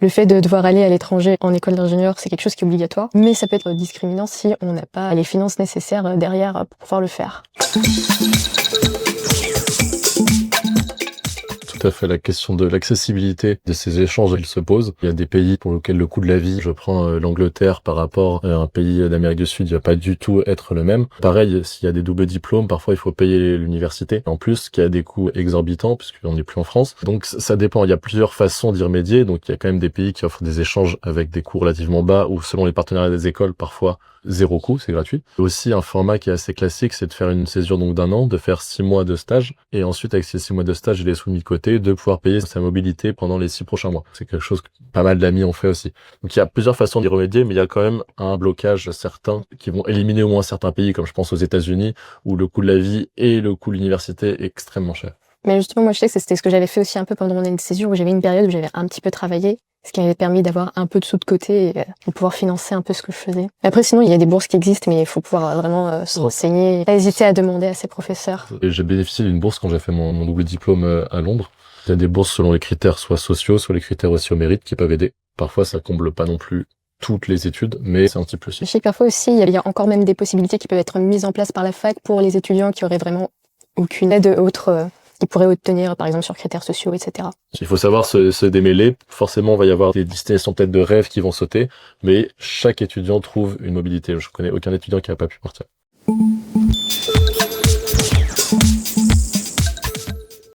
Le fait de devoir aller à l'étranger en école d'ingénieur, c'est quelque chose qui est obligatoire, mais ça peut être discriminant si on n'a pas les finances nécessaires derrière pour pouvoir le faire. Tout à fait, la question de l'accessibilité de ces échanges, elle se pose. Il y a des pays pour lesquels le coût de la vie, je prends l'Angleterre par rapport à un pays d'Amérique du Sud, il va pas du tout être le même. Pareil, s'il y a des doubles diplômes, parfois il faut payer l'université. En plus, qui a des coûts exorbitants, puisqu'on n'est plus en France. Donc ça dépend, il y a plusieurs façons d'y remédier. Donc il y a quand même des pays qui offrent des échanges avec des coûts relativement bas, ou selon les partenariats des écoles, parfois zéro coût, c'est gratuit. Aussi, un format qui est assez classique, c'est de faire une césure donc d'1 an, de faire 6 mois de stage, et ensuite, avec ces 6 mois de stage et les sous mis de côté, de pouvoir payer sa mobilité pendant les 6 prochains mois. C'est quelque chose que pas mal d'amis ont fait aussi. Donc il y a plusieurs façons d'y remédier, mais il y a quand même un blocage certain qui vont éliminer au moins certains pays, comme je pense aux États-Unis, où le coût de la vie et le coût de l'université est extrêmement cher. Mais justement, moi, je sais que c'était ce que j'avais fait aussi un peu pendant mon année de césure, où j'avais une période où j'avais un petit peu travaillé, ce qui m'avait permis d'avoir un peu de sous de côté et de pouvoir financer un peu ce que je faisais. Mais après, sinon, il y a des bourses qui existent, mais il faut pouvoir vraiment se renseigner, pas hésiter à demander à ses professeurs. Et j'ai bénéficié d'une bourse quand j'ai fait mon double diplôme à Londres. Il y a des bourses selon les critères soit sociaux, soit les critères aussi au mérite qui peuvent aider. Parfois, ça comble pas non plus toutes les études, mais c'est un petit plus. Je sais que parfois aussi, il y a encore même des possibilités qui peuvent être mises en place par la fac pour les étudiants qui auraient vraiment aucune aide autre qu'ils pourraient obtenir, par exemple, sur critères sociaux, etc. Il faut savoir se démêler. Forcément, il va y avoir des destinations peut-être de rêve qui vont sauter, mais chaque étudiant trouve une mobilité. Je connais aucun étudiant qui n'a pas pu partir.